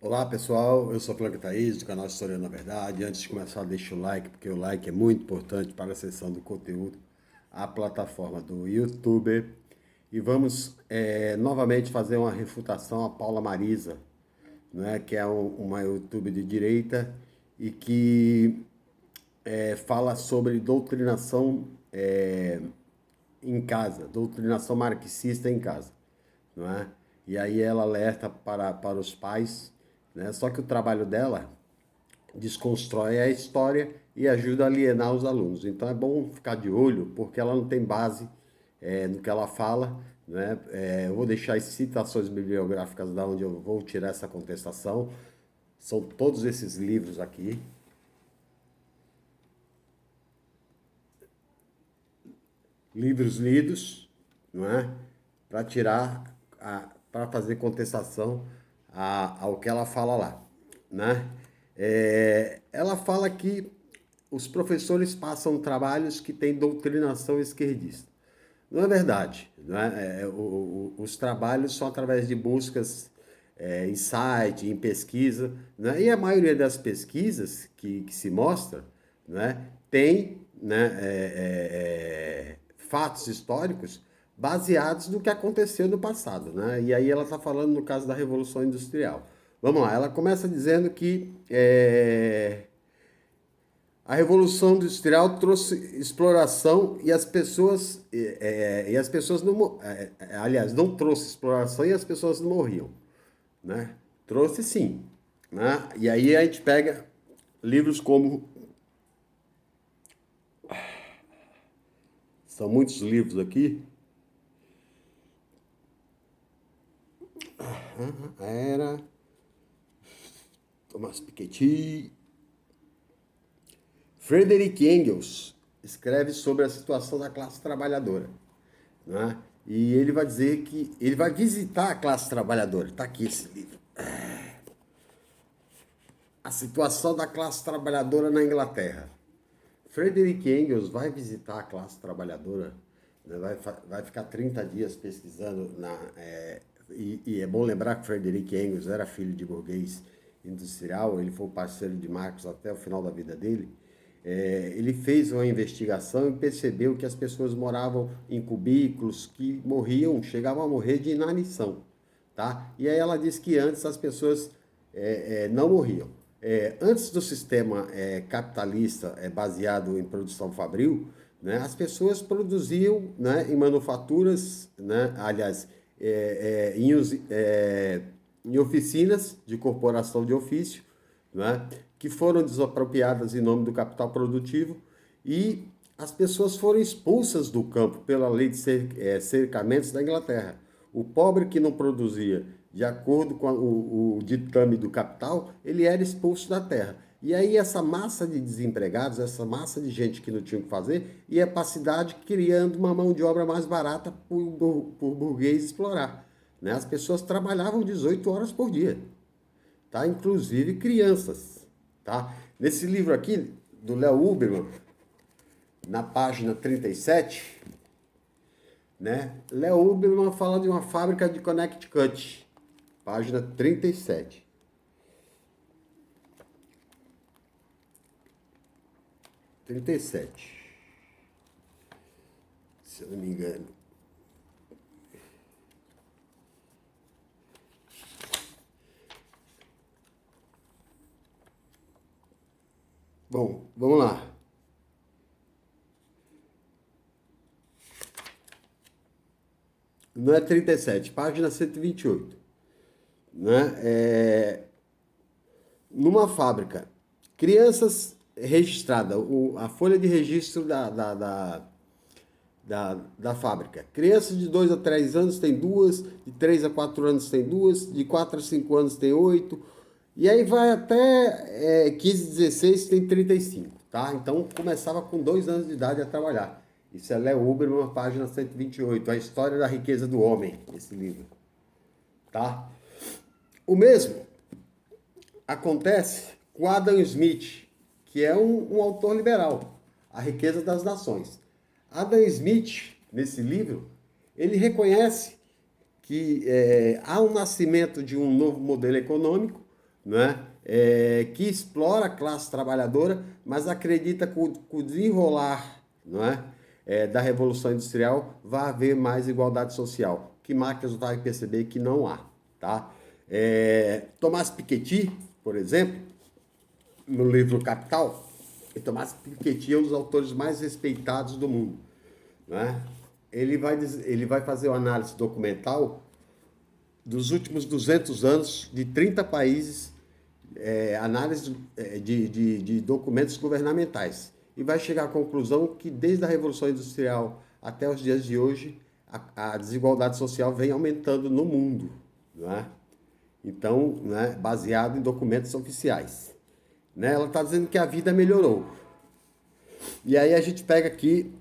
Olá pessoal, eu sou Planca Thaís, do canal Historiando a Verdade. Antes de começar, deixa o like, porque o like é muito importante para a acessão do conteúdo à plataforma do YouTube. E vamos novamente fazer uma refutação a Paula Marisa, que é uma YouTube de direita e que fala sobre doutrinação em casa, doutrinação marxista em casa, não é? E aí ela alerta para os pais, né? Só que o trabalho dela desconstrói a história e ajuda a alienar os alunos. Então é bom ficar de olho, porque ela não tem base no que ela fala, né? Eu vou deixar as citações bibliográficas da onde eu vou tirar essa contestação. São todos esses livros aqui. Livros lidos, não é? Para tirar, para fazer contestação ao que ela fala lá, né? Ela fala que os professores passam trabalhos que têm doutrinação esquerdista. Não é verdade, né? Os trabalhos são através de buscas em site, em pesquisa, né? E a maioria das pesquisas que se mostra, né, tem, né, fatos históricos baseados no que aconteceu no passado, né? E aí ela está falando no caso da Revolução Industrial. Vamos lá, ela começa dizendo que a Revolução Industrial trouxe exploração e as pessoas não, aliás, não trouxe exploração e as pessoas não morriam, né? Trouxe sim, né? E aí a gente pega livros como, são muitos livros aqui, era Thomas Piketty, Friedrich Engels escreve sobre a situação da classe trabalhadora, né? E ele vai dizer que ele vai visitar a classe trabalhadora. Está aqui esse livro. A situação da classe trabalhadora na Inglaterra. Friedrich Engels vai visitar a classe trabalhadora, né? Vai ficar 30 dias pesquisando. E é bom lembrar que Friedrich Engels era filho de burguês industrial, ele foi parceiro de Marx até o final da vida dele. Ele fez uma investigação e percebeu que as pessoas moravam em cubículos que morriam, chegavam a morrer de inanição. Tá? E aí ela disse que antes as pessoas não morriam. Antes do sistema capitalista baseado em produção fabril, né, as pessoas produziam, né, em manufaturas, né, aliás, em oficinas de corporação de ofício, né, que foram desapropriadas em nome do capital produtivo e as pessoas foram expulsas do campo pela lei de cercamentos da Inglaterra. O pobre que não produzia de acordo com o ditame do capital, ele era expulso da terra. E aí essa massa de desempregados, essa massa de gente que não tinha o que fazer, ia para a cidade criando uma mão de obra mais barata por burguês explorar. Né? As pessoas trabalhavam 18 horas por dia, tá? Inclusive crianças. Tá? Nesse livro aqui, do Léo Huberman, na página 37, né? Léo Huberman fala de uma fábrica de Connecticut, página 37. 37, se eu não me engano. Bom, vamos lá. Não é 37, página 128. Né? Numa fábrica, crianças registradas, a folha de registro da fábrica. Crianças de 2 a 3 anos tem duas, de 3 a 4 anos tem duas, de 4 a 5 anos tem 8, e aí vai até 15, 16 tem 35, tá? Então começava com 2 anos de idade a trabalhar. Isso é Léo Huberman, página 128, A História da Riqueza do Homem, esse livro, tá? O mesmo acontece com Adam Smith, que é um autor liberal, A Riqueza das Nações. Adam Smith, nesse livro, ele reconhece que há um nascimento de um novo modelo econômico, não é? Que explora a classe trabalhadora, mas acredita que com o desenrolar, não é? Da Revolução Industrial vai haver mais igualdade social. Que Marx vai perceber que não há, tá? Thomas Piketty, por exemplo, no livro Capital, e Thomas Piketty é um dos autores mais respeitados do mundo, né? Ele vai fazer uma análise documental dos últimos 200 anos de 30 países, análise de documentos governamentais, e vai chegar à conclusão que desde a Revolução Industrial até os dias de hoje, a desigualdade social vem aumentando no mundo, não é? Então, né, baseado em documentos oficiais. Né? Ela está dizendo que a vida melhorou. E aí a gente pega aqui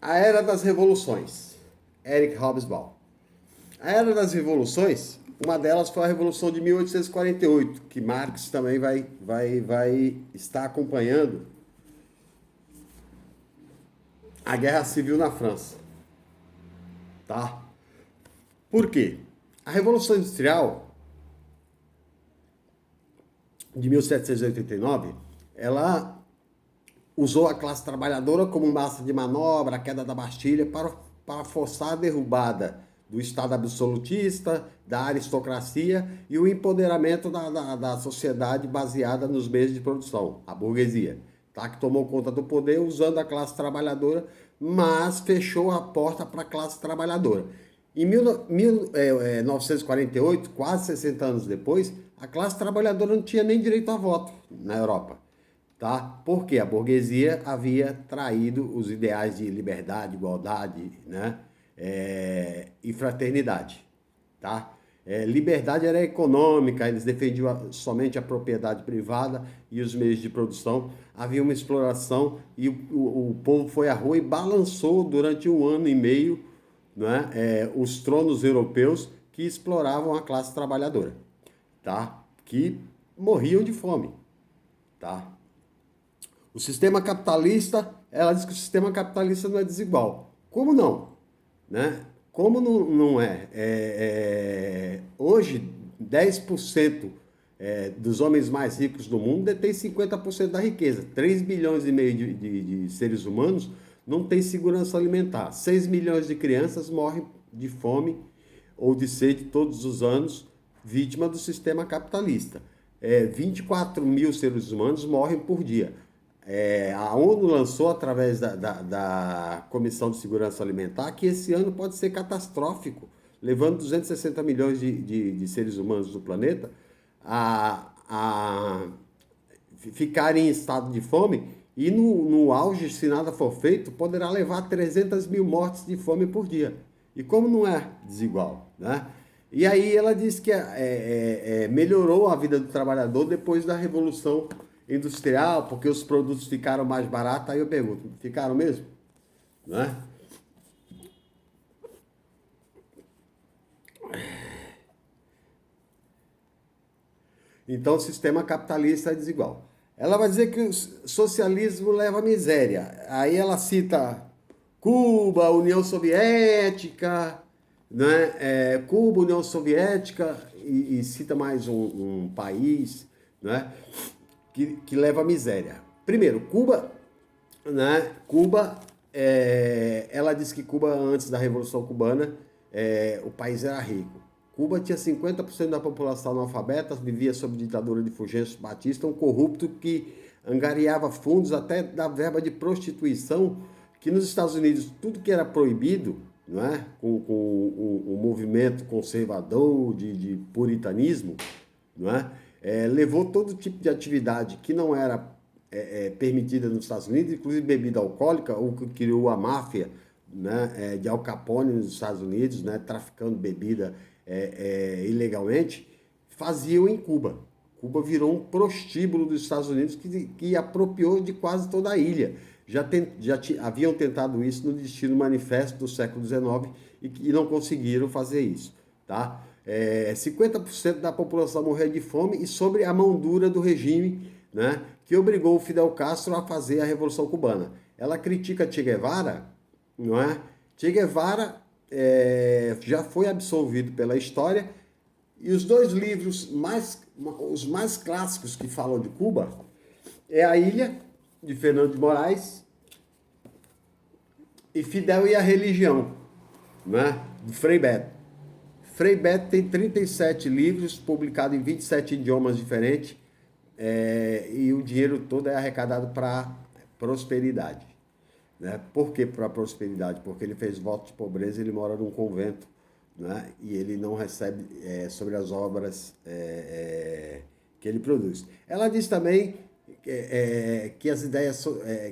a Era das Revoluções, Eric Hobsbawm. A Era das Revoluções, uma delas foi a Revolução de 1848, que Marx também vai estar acompanhando a Guerra Civil na França. Tá? Por quê? A Revolução Industrial de 1789, ela usou a classe trabalhadora como massa de manobra, a queda da Bastilha, para forçar a derrubada do Estado absolutista, da aristocracia e o empoderamento da sociedade baseada nos meios de produção, a burguesia, tá? Que tomou conta do poder usando a classe trabalhadora, mas fechou a porta para a classe trabalhadora. Em 1948, quase 60 anos depois, a classe trabalhadora não tinha nem direito a voto na Europa. Tá? Porque a burguesia havia traído os ideais de liberdade, igualdade, né? E fraternidade. Tá? Liberdade era econômica, eles defendiam somente a propriedade privada e os meios de produção. Havia uma exploração e o povo foi à rua e balançou durante 1 ano e meio, né? Os tronos europeus que exploravam a classe trabalhadora, tá? Que morriam de fome. Tá? O sistema capitalista, ela diz que o sistema capitalista não é desigual. Como não? Né? Como não é? Hoje, 10% dos homens mais ricos do mundo detêm 50% da riqueza. 3 bilhões e meio de seres humanos não têm segurança alimentar. 6 milhões de crianças morrem de fome ou de sede todos os anos, vítima do sistema capitalista. 24 mil seres humanos morrem por dia. A ONU lançou, através da Comissão de Segurança Alimentar, que esse ano pode ser catastrófico, levando 260 milhões de seres humanos do planeta a ficarem em estado de fome e no auge, se nada for feito, poderá levar 300 mil mortes de fome por dia. E como não é desigual, né? E aí ela diz que melhorou a vida do trabalhador depois da Revolução Industrial, porque os produtos ficaram mais baratos. Aí eu pergunto, ficaram mesmo? Né? Então o sistema capitalista é desigual. Ela vai dizer que o socialismo leva à miséria. Aí ela cita Cuba, União Soviética, né? Cuba, União Soviética, e cita mais um país, né? Que leva à miséria. Primeiro, Cuba, né? Cuba, ela diz que Cuba, antes da Revolução Cubana, o país era rico. Cuba tinha 50% da população analfabeta, vivia sob ditadura de Fulgêncio Batista, um corrupto que angariava fundos até da verba de prostituição, que nos Estados Unidos tudo que era proibido, não é? Com o movimento conservador de puritanismo, não é? Levou todo tipo de atividade que não era permitida nos Estados Unidos, inclusive bebida alcoólica, o que criou a máfia, né, de Al Capone nos Estados Unidos, né, traficando bebida ilegalmente, faziam em Cuba. Cuba virou um prostíbulo dos Estados Unidos que apropriou de quase toda a ilha. Haviam tentado isso no Destino Manifesto do século XIX e não conseguiram fazer isso. Tá? 50% da população morreu de fome e sobre a mão dura do regime, né, que obrigou o Fidel Castro a fazer a Revolução Cubana. Ela critica Che Guevara, não é? Che Guevara já foi absolvido pela história, e os dois livros os mais clássicos que falam de Cuba é A Ilha, de Fernando de Moraes, e Fidel e a Religião, né, de Frei Beto. Frei Beto tem 37 livros, publicados em 27 idiomas diferentes, e o dinheiro todo é arrecadado para prosperidade. Né? Por que para prosperidade? Porque ele fez voto de pobreza, ele mora num convento, né? E ele não recebe sobre as obras que ele produz. Ela diz também que as ideias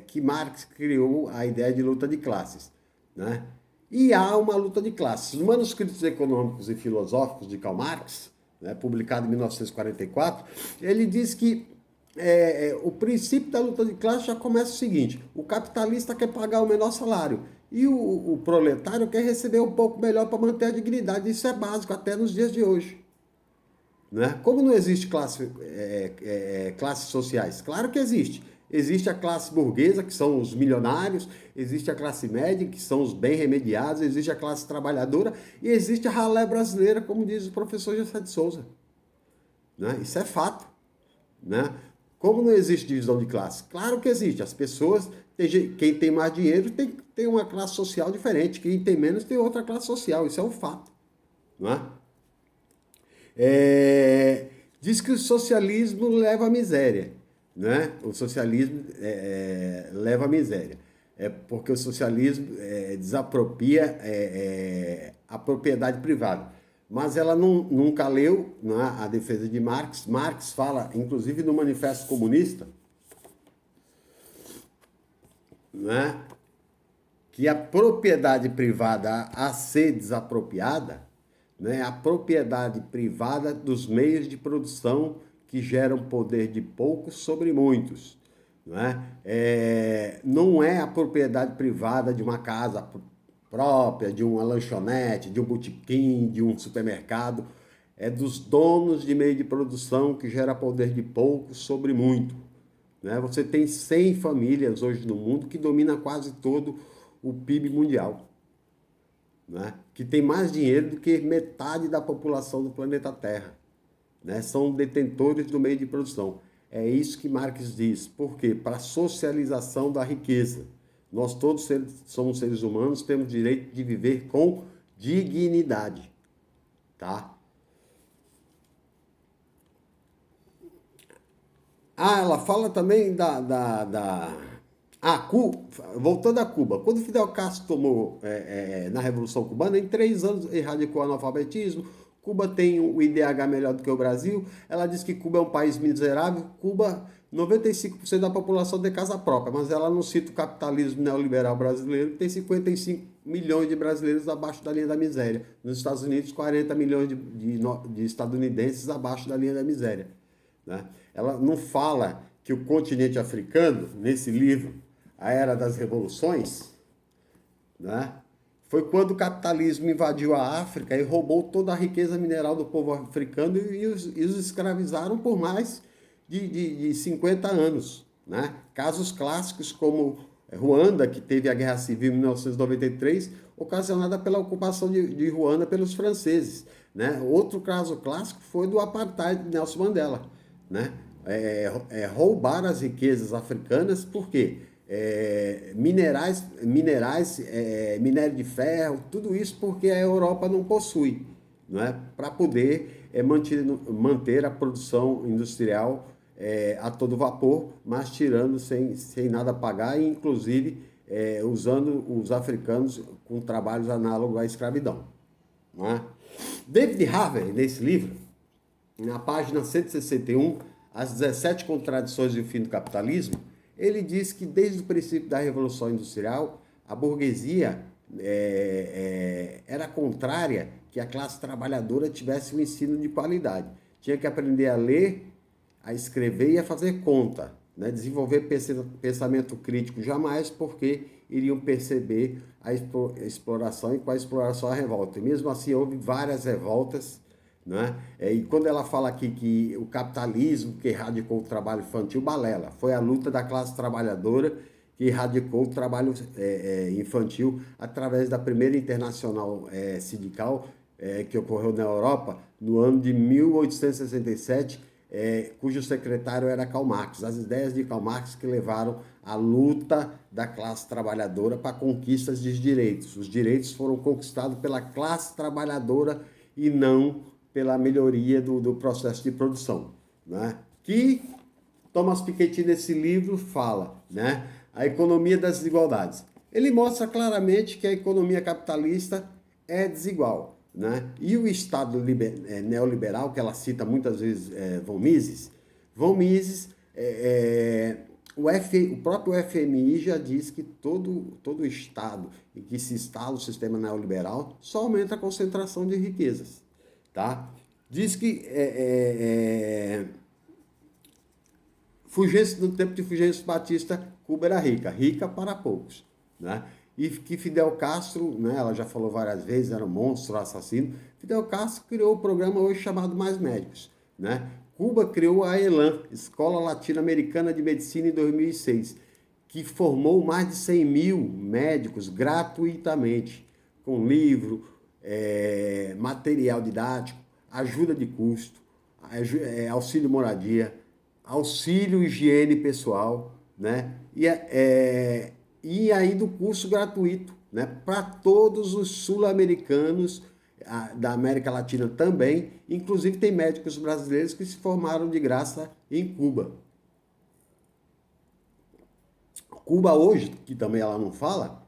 que Marx criou a ideia de luta de classes, né? E há uma luta de classes. Os manuscritos econômicos e filosóficos de Karl Marx, né, publicado em 1944, ele diz que o princípio da luta de classe já começa o seguinte: o capitalista quer pagar o menor salário e o proletário quer receber um pouco melhor para manter a dignidade. Isso é básico até nos dias de hoje. Né? Como não existe classes sociais? Claro que existe. Existe a classe burguesa, que são os milionários, existe a classe média, que são os bem remediados, existe a classe trabalhadora e existe a ralé brasileira, como diz o professor Gessé de Souza. Né? Isso é fato. Né? Como não existe divisão de classe? Claro que existe. As pessoas, quem tem mais dinheiro tem uma classe social diferente, quem tem menos tem outra classe social. Isso é um fato. Não é? Diz que o socialismo leva à miséria. Né? O socialismo leva à miséria. Porque o socialismo desapropria a propriedade privada. Mas ela nunca leu, né, a defesa de Marx. Marx fala, inclusive no Manifesto Comunista, né, que a propriedade privada a ser desapropriada, né, a propriedade privada dos meios de produção que geram poder de poucos sobre muitos. Não é a propriedade privada de uma casa própria, de uma lanchonete, de um botequim, de um supermercado. É dos donos de meio de produção que gera poder de poucos sobre muito. Né? Você tem 100 famílias hoje no mundo que domina quase todo o PIB mundial. Né? Que tem mais dinheiro do que metade da população do planeta Terra. Né? São detentores do meio de produção. É isso que Marx diz. Por quê? Para a socialização da riqueza. Nós todos somos seres humanos, temos direito de viver com dignidade. Tá? Ela fala também voltando a Cuba. Quando Fidel Castro tomou na Revolução Cubana, em 3 anos erradicou o analfabetismo. Cuba tem o IDH melhor do que o Brasil. Ela diz que Cuba é um país miserável. Cuba, 95% da população tem casa própria, mas ela não cita o capitalismo neoliberal brasileiro, que tem 55 milhões de brasileiros abaixo da linha da miséria. Nos Estados Unidos, 40 milhões de estadunidenses abaixo da linha da miséria. Né? Ela não fala que o continente africano, nesse livro, A Era das Revoluções, né, foi quando o capitalismo invadiu a África e roubou toda a riqueza mineral do povo africano e os escravizaram por mais de 50 anos. Né? Casos clássicos como Ruanda, que teve a Guerra Civil em 1993, ocasionada pela ocupação de Ruanda pelos franceses. Né? Outro caso clássico foi do apartheid de Nelson Mandela. Né? Roubar as riquezas africanas, por quê? Minério de ferro, tudo isso porque a Europa não possui, não é? Para poder manter a produção industrial a todo vapor, mas tirando sem nada pagar e inclusive usando os africanos com trabalhos análogos à escravidão. Não é? David Harvey, nesse livro, na página 161, As 17 Contradições e o Fim do Capitalismo, ele diz que desde o princípio da Revolução Industrial, a burguesia era contrária que a classe trabalhadora tivesse um ensino de qualidade. Tinha que aprender a ler, a escrever e a fazer conta. Né? Desenvolver pensamento crítico jamais, porque iriam perceber a exploração e com a exploração a revolta. E mesmo assim houve várias revoltas, né? E quando ela fala aqui que o capitalismo que erradicou o trabalho infantil, balela. Foi a luta da classe trabalhadora que erradicou o trabalho infantil através da primeira internacional sindical que ocorreu na Europa no ano de 1867, cujo secretário era Karl Marx. As ideias de Karl Marx que levaram a luta da classe trabalhadora para conquistas de direitos. Os direitos foram conquistados pela classe trabalhadora e não pela melhoria do processo de produção, né? Que Thomas Piketty, nesse livro, fala, né? A economia das desigualdades. Ele mostra claramente que a economia capitalista é desigual, né? E o Estado neoliberal, que ela cita muitas vezes von Mises o próprio FMI já diz que todo Estado em que se instala o sistema neoliberal só aumenta a concentração de riquezas, tá? Diz que no tempo de Fulgêncio Batista, Cuba era rica para poucos, né? E que Fidel Castro, né, ela já falou várias vezes, era um monstro, assassino. Fidel Castro criou o programa hoje chamado Mais Médicos, né? Cuba criou a ELAN, Escola Latino-Americana de Medicina, em 2006, que formou mais de 100 mil médicos gratuitamente, com livro, material didático, ajuda de custo, auxílio moradia, auxílio higiene pessoal, né? E aí do curso gratuito, né? Para todos os sul-americanos da América Latina também, inclusive tem médicos brasileiros que se formaram de graça em Cuba. Cuba hoje, que também ela não fala,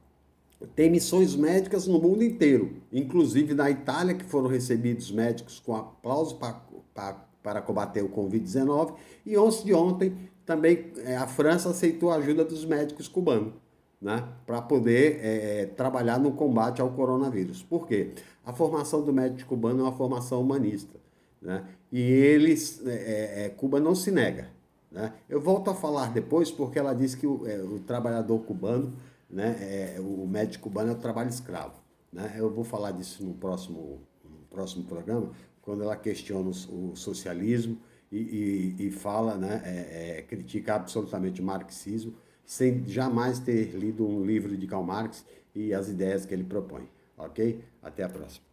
tem missões médicas no mundo inteiro, inclusive na Itália, que foram recebidos médicos com aplauso para combater o Covid-19, e antes de ontem também a França aceitou a ajuda dos médicos cubanos, né, para poder trabalhar no combate ao coronavírus. Por quê? A formação do médico cubano é uma formação humanista, né, e Cuba não se nega, né? Eu volto a falar depois porque ela diz que o trabalhador cubano, né, o médico cubano é o trabalho escravo, né? Eu vou falar disso no próximo programa, quando ela questiona o socialismo e fala, né, critica absolutamente o marxismo, sem jamais ter lido um livro de Karl Marx e as ideias que ele propõe. Ok? Até a próxima.